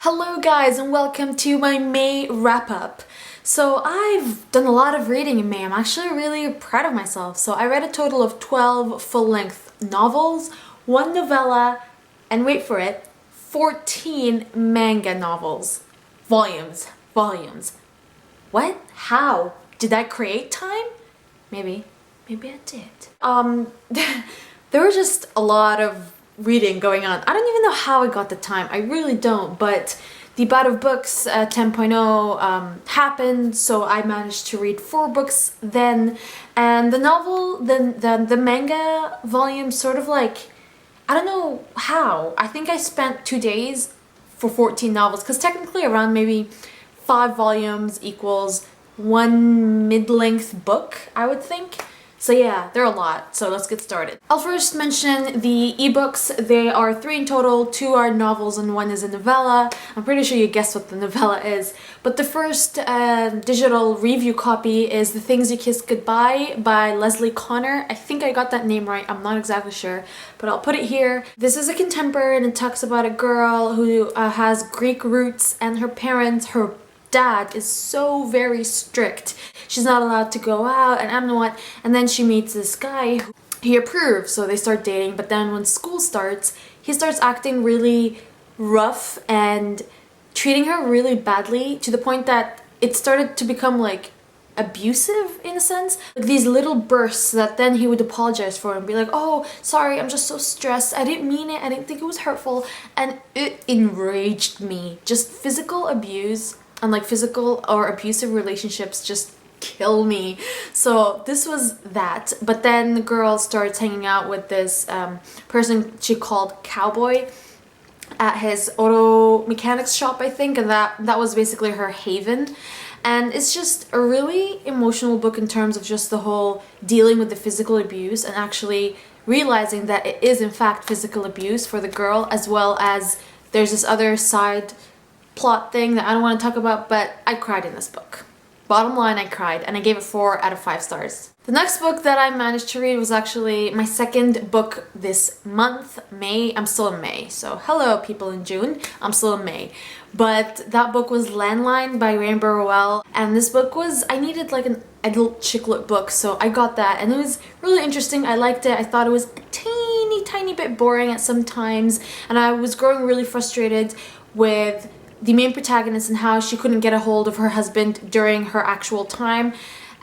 Hello guys and welcome to my May wrap-up. So I've done a lot of reading in May. I'm actually really proud of myself. So I read a total of 12 full-length novels, 1 novella, and wait for it, 14 manga novels. Volumes. What? How? Did I create time? Maybe I did. There was just a lot of reading going on. I don't even know how I got the time. I really don't, but the Bout of Books 10.0 happened, so I managed to read 4 books then, and the novel, the manga volume sort of like, I don't know how. I think I spent 2 days for 14 novels, because technically around maybe 5 volumes equals 1 mid-length book, I would think. So yeah, they're a lot, so let's get started. I'll first mention the ebooks. They are 3 in total, 2 are novels and 1 is a novella. I'm pretty sure you guessed what the novella is. But the first digital review copy is The Things You Kissed Goodbye by Leslie Connor. I think I got that name right, I'm not exactly sure, but I'll put it here. This is a contemporary and it talks about a girl who has Greek roots, and her parents, her dad is so very strict. She's not allowed to go out and I don't know what, and then she meets this guy who he approves, so they start dating, but then when school starts, he starts acting really rough and treating her really badly to the point that it started to become like abusive in a sense. Like these little bursts that then he would apologize for and be like, oh, sorry, I'm just so stressed, I didn't mean it, I didn't think it was hurtful, and it enraged me. Just physical abuse and like physical or abusive relationships just kill me. So this was that, but then the girl starts hanging out with this person she called Cowboy at his auto mechanics shop, I think, and that was basically her haven. And it's just a really emotional book in terms of just the whole dealing with the physical abuse and actually realizing that it is in fact physical abuse for the girl, as well as there's this other side plot thing that I don't want to talk about, but I cried in this book. Bottom line, I cried, and I gave it 4 out of 5 stars. The next book that I managed to read was actually my second book this month, May. I'm still in May, so hello people in June, I'm still in May. But that book was Landline by Rainbow Rowell, and this book was, I needed like an adult chick-lit book, so I got that, and it was really interesting. I liked it. I thought it was a tiny bit boring at some times, and I was growing really frustrated with the main protagonist and how she couldn't get a hold of her husband during her actual time,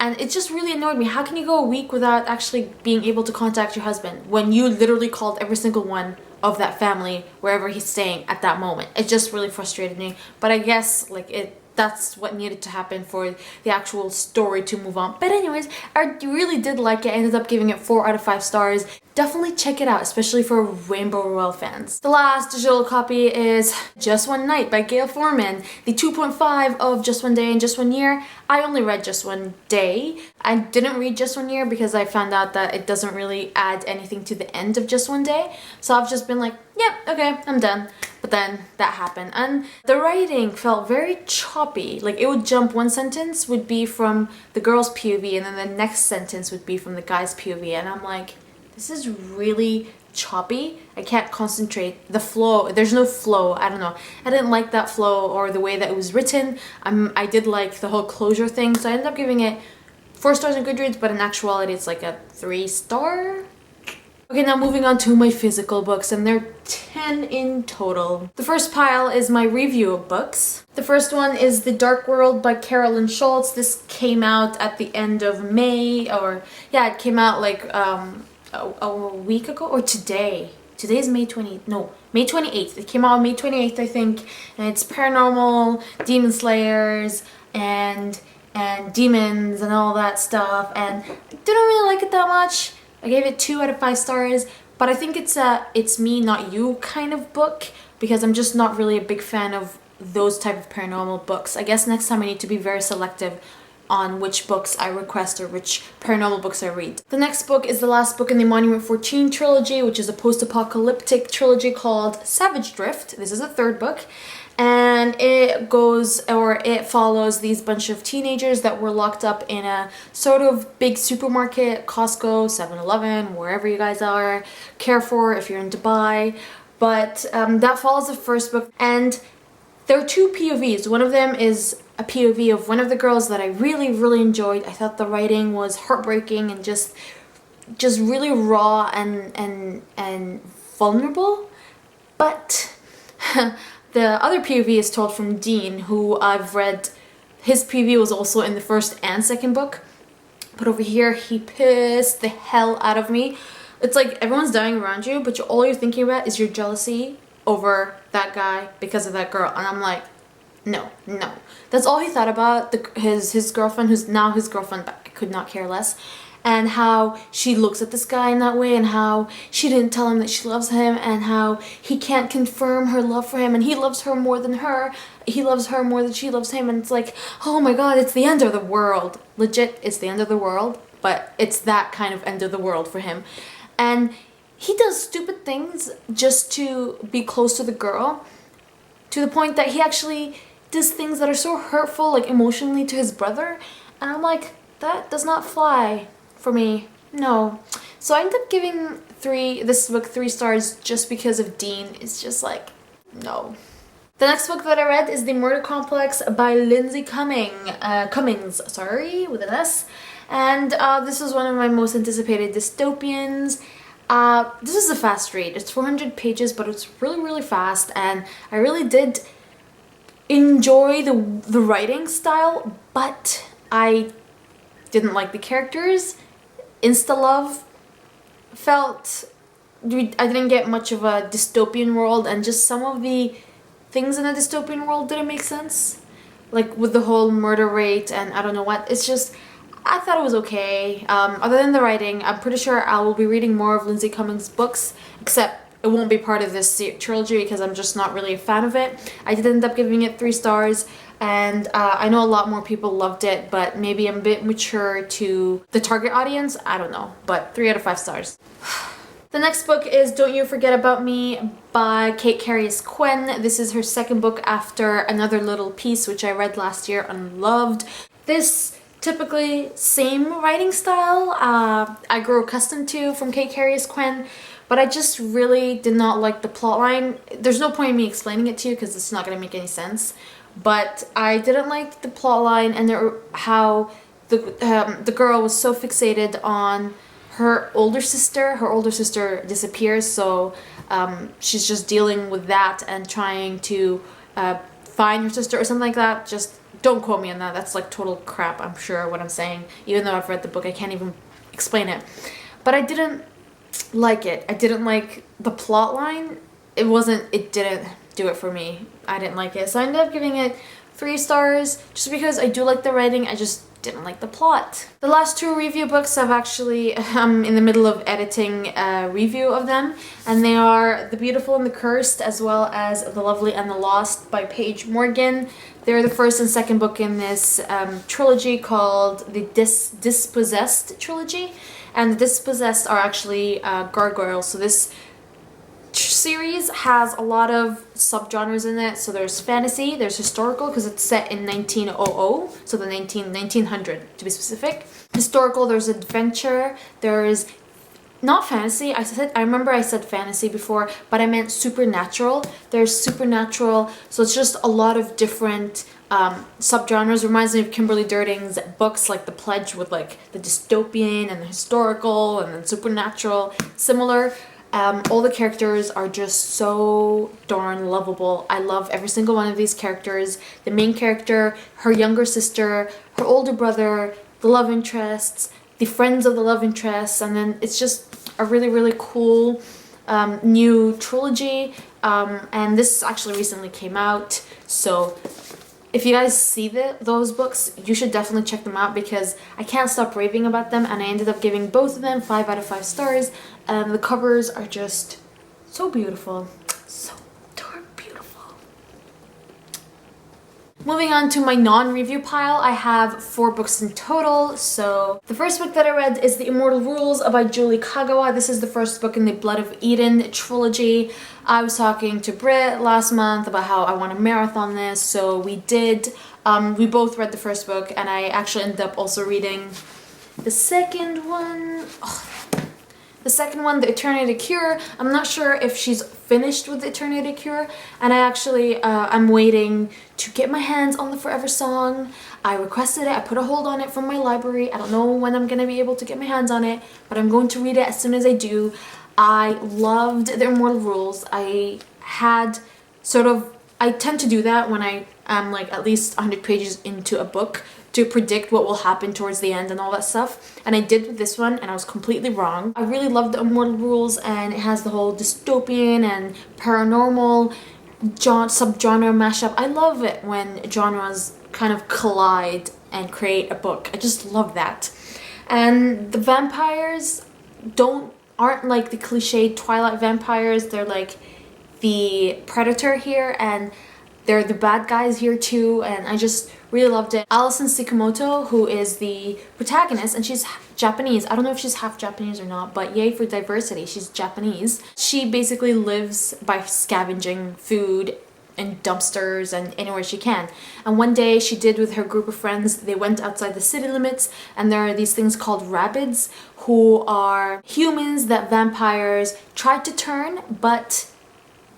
and it just really annoyed me. How can you go a week without actually being able to contact your husband when you literally called every single one of that family wherever he's staying at that moment? It just really frustrated me, but I guess like that's what needed to happen for the actual story to move on. But anyways, I really did like it. I ended up giving it 4 out of 5 stars. Definitely check it out, especially for Rainbow Rowell fans. The last digital copy is Just One Night by Gail Forman, the 2.5 of Just One Day and Just One Year. I only read Just One Day. I didn't read Just One Year because I found out that it doesn't really add anything to the end of Just One Day. So I've just been like, yep, okay, I'm done. But then that happened, and the writing felt very choppy. Like it would jump, one sentence would be from the girl's POV and then the next sentence would be from the guy's POV, and I'm like, this is really choppy. I can't concentrate. The flow, there's no flow. I don't know. I didn't like that flow or the way that it was written. I did like the whole closure thing, so I ended up giving it 4 stars on Goodreads, but in actuality it's like a 3-star. Okay, now moving on to my physical books, and they're 10 in total. The first pile is my review of books. The first one is The Dark World by Carolyn Schultz. This came out at the end of May, or yeah, it came out like a week ago, or today. Today's May 28th. No, May 28th. It came out on May 28th, I think, and it's paranormal, demon slayers, and demons and all that stuff, and I didn't really like it that much. I gave it 2 out of 5 stars, but I think it's a it's me not you kind of book, because I'm just not really a big fan of those type of paranormal books. I guess next time I need to be very selective on which books I request or which paranormal books I read. The next book is the last book in the Monument 14 trilogy, which is a post-apocalyptic trilogy called Savage Drift. This is the 3rd book, and it follows these bunch of teenagers that were locked up in a sort of big supermarket, Costco, 7-Eleven, wherever you guys are, Carrefour if you're in Dubai. But that follows the first book, and there are two POVs. One of them is a POV of one of the girls that I really enjoyed. I thought the writing was heartbreaking and just really raw and vulnerable. But the other POV is told from Dean, who I've read. His POV was also in the first and second book. But over here, he pissed the hell out of me. It's like everyone's dying around you, but all you're thinking about is your jealousy over that guy because of that girl. And I'm like, no. That's all he thought about, his girlfriend, who's now his girlfriend, but I could not care less. And how she looks at this guy in that way, and how she didn't tell him that she loves him, and how he can't confirm her love for him, and he loves her more than her. He loves her more than she loves him, and it's like, oh my god, it's the end of the world. Legit, it's the end of the world, but it's that kind of end of the world for him. And he does stupid things just to be close to the girl, to the point that he actually does things that are so hurtful, like emotionally, to his brother. And I'm like, that does not fly for me. No. So I ended up giving this book 3 stars just because of Dean. It's just like, no. The next book that I read is The Murder Complex by Lindsay Cummings, with an S. And this was one of my most anticipated dystopians. This is a fast read. It's 400 pages, but it's really fast, and I really did enjoy the writing style, but I didn't like the characters. Insta-love felt... I didn't get much of a dystopian world, and just some of the things in a dystopian world didn't make sense. Like with the whole murder rate and I don't know what. It's just... I thought it was okay. Other than the writing, I'm pretty sure I will be reading more of Lindsay Cummings' books, except it won't be part of this trilogy because I'm just not really a fan of it. I did end up giving it 3 stars, and I know a lot more people loved it, but maybe I'm a bit mature to the target audience. I don't know, but 3 out of 5 stars. The next book is Don't You Forget About Me by Kate Carrius-Quinn. This is her second book after Another Little Piece, which I read last year and loved. This typically same writing style I grew accustomed to from Kate Carrius-Quinn, but I just really did not like the plotline. There's no point in me explaining it to you because it's not going to make any sense, but I didn't like the plotline and how the girl was so fixated on her older sister. Her older sister disappears, so she's just dealing with that and trying to find her sister or something like that. Just don't quote me on that. That's like total crap, I'm sure, what I'm saying. Even though I've read the book, I can't even explain it. But I didn't like it. I didn't like the plot line. It didn't do it for me. I didn't like it. So I ended up giving it 3 stars just because I do like the writing. I just didn't like the plot. The last 2 review books I'm in the middle of editing a review of them, and they are The Beautiful and the Cursed as well as The Lovely and the Lost by Paige Morgan. They're the first and second book in this trilogy called the Dispossessed trilogy, and the Dispossessed are actually gargoyles. So this series has a lot of subgenres in it. So there's fantasy, there's historical because it's set in 1900, so the 1900 to be specific. Historical, there's adventure, there's not fantasy. I remember I said fantasy before, but I meant supernatural. There's supernatural, so it's just a lot of different subgenres. Reminds me of Kimberly Durden's books like The Pledge, with like the dystopian and the historical and then supernatural. Similar. All the characters are just so darn lovable. I love every single one of these characters. The main character, her younger sister, her older brother, the love interests, the friends of the love interests, and then it's just a really cool new trilogy. And this actually recently came out, so if you guys see those books, you should definitely check them out because I can't stop raving about them, and I ended up giving both of them 5 out of 5 stars. The covers are just so beautiful. So darn beautiful. Moving on to my non-review pile, I have 4 books in total. So the first book that I read is The Immortal Rules by Julie Kagawa. This is the first book in the Blood of Eden trilogy. I was talking to Britt last month about how I want to marathon this, so we did. We both read the first book, and I actually ended up also reading the second one. Oh, The second one, The Eternity Cure, I'm not sure if she's finished with The Eternity Cure, and I actually, I'm waiting to get my hands on the Forever Song. I requested it, I put a hold on it from my library. I don't know when I'm gonna be able to get my hands on it, but I'm going to read it as soon as I do. I loved the Immortal Rules. I tend to do that when I am like at least 100 pages into a book to predict what will happen towards the end and all that stuff. And I did with this one, and I was completely wrong. I really love the Immortal Rules, and it has the whole dystopian and paranormal subgenre mashup. I love it when genres kind of collide and create a book. I just love that. And the vampires aren't like the cliched Twilight vampires. They're like the predator here, and they're the bad guys here too, and I just really loved it. Alison Sakamoto, who is the protagonist, and she's Japanese. I don't know if she's half Japanese or not, but yay for diversity, she's Japanese. She basically lives by scavenging food in dumpsters and anywhere she can. And one day she did with her group of friends, they went outside the city limits, and there are these things called rabbits, who are humans that vampires tried to turn but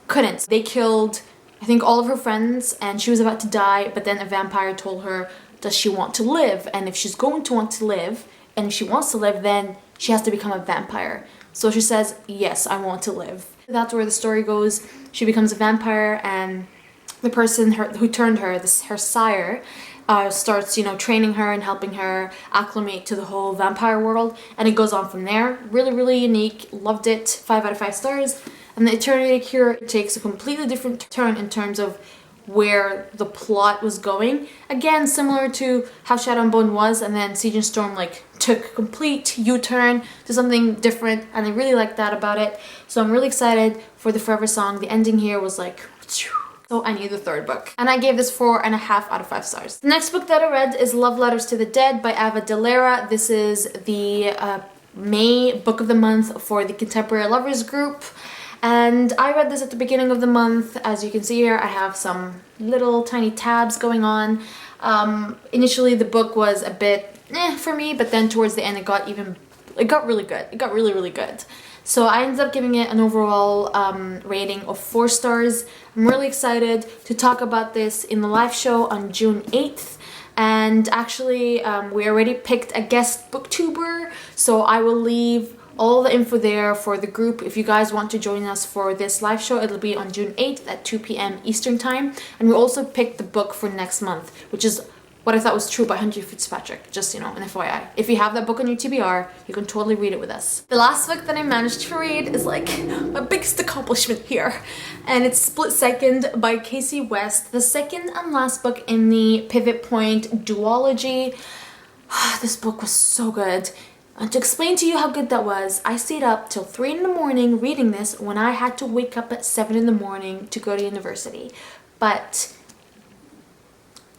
couldn't. They killed, I think, all of her friends, and she was about to die, but then a vampire told her, does she want to live? And if she's going to want to live, and if she wants to live, then she has to become a vampire. So she says, yes, I want to live. That's where the story goes. She becomes a vampire, and the person who turned her, her sire, starts, training her and helping her acclimate to the whole vampire world, and it goes on from there. Really, really unique. Loved it. 5 out of 5 stars. And The Eternity Cure takes a completely different turn in terms of where the plot was going. Again, similar to how Shadow and Bone was, and then Siege and Storm took a complete U-turn to something different, and I really like that about it. So I'm really excited for the Forever Song. The ending here was like, so I need the third book. And I gave this 4.5 out of 5 stars. The next book that I read is Love Letters to the Dead by Ava Delera. This is the May book of the month for the Contemporary Lovers group. And I read this at the beginning of the month. As you can see here, I have some little tiny tabs going on. Initially, the book was a bit for me, but then towards the end, it got really good. It got really, really good. So I ended up giving it an overall rating of 4 stars. I'm really excited to talk about this in the live show on June 8th. And actually, we already picked a guest booktuber, so I will leave all the info there for the group. If you guys want to join us for this live show, it'll be on June 8th at 2 p.m. Eastern time. And we also picked the book for next month, which is what I thought was true by Henry Fitzpatrick. Just, an FYI. If you have that book on your TBR, you can totally read it with us. The last book that I managed to read is like my biggest accomplishment here. And it's Split Second by Casey West, the second and last book in the Pivot Point duology. This book was so good. And to explain to you how good that was, I stayed up till 3 in the morning reading this when I had to wake up at 7 in the morning to go to university. But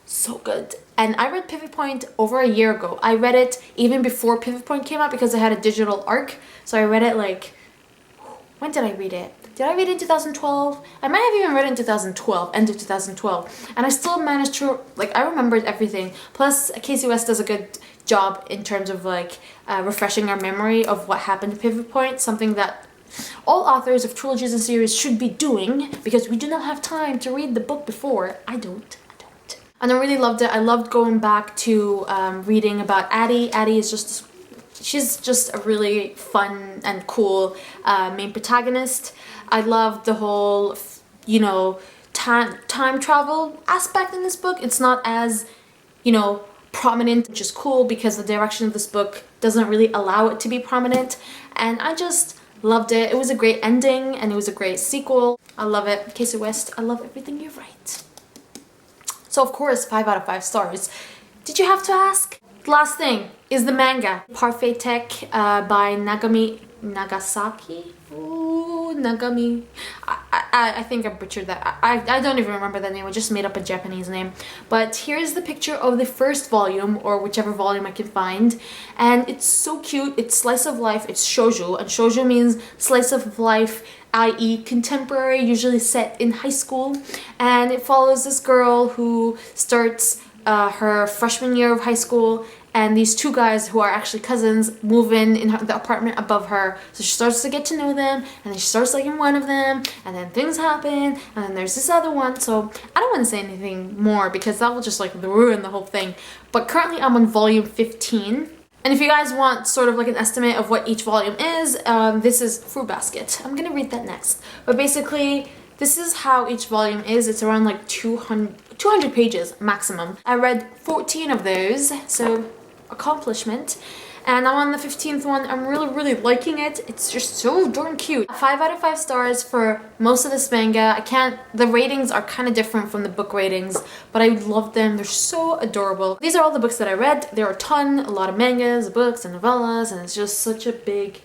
so good. And I read Pivot Point over a year ago. I read it even before Pivot Point came out because I had a digital ARC. So I read it when did I read it? Did I read it in 2012? I might have even read it in 2012, end of 2012. And I still managed to, I remembered everything. Plus, Casey West does a good job in terms of refreshing our memory of what happened to Pivot Point, something that all authors of trilogies and series should be doing because we do not have time to read the book before. I don't. And I really loved it. I loved going back to reading about Addie. Addie is she's just a really fun and cool main protagonist. I loved the whole, time travel aspect in this book. It's not as, prominent, which is cool because the direction of this book doesn't really allow it to be prominent. And I just loved it. It was a great ending and it was a great sequel. I love it. Casey West, I love everything you write. So of course, 5 out of 5 stars. Did you have to ask? Last thing is the manga. Parfait Tech by Nagasaki. Ooh, Nagami. I think I butchered that. I don't even remember that name. I just made up a Japanese name. But here's the picture of the first volume, or whichever volume I can find. And it's so cute. It's slice of life. It's shoujo. And shoujo means slice of life, i.e. contemporary, usually set in high school. And it follows this girl who starts her freshman year of high school, and these two guys who are actually cousins move in the apartment above her. So she starts to get to know them, and then she starts liking one of them, and then things happen, and then there's this other one. So I don't want to say anything more because that will just like ruin the whole thing. But currently I'm on volume 15. And if you guys want sort of like an estimate of what each volume is, this is Fruit Basket. I'm gonna read that next. But basically, this is how each volume is. It's around like 200 pages maximum. I read 14 of those, so accomplishment. And I'm on the 15th one. I'm really liking it. It's just so darn cute. 5 out of 5 stars for most of this manga. The ratings are kind of different from the book ratings, but I love them. They're so adorable. These are all the books that I read. There are a lot of mangas, books, and novellas, and it's just such a big,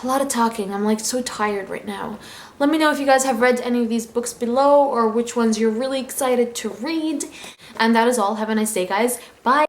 a lot of talking. I'm like so tired right now. Let me know if you guys have read any of these books below or which ones you're really excited to read. And that is all. Have a nice day, guys. Bye.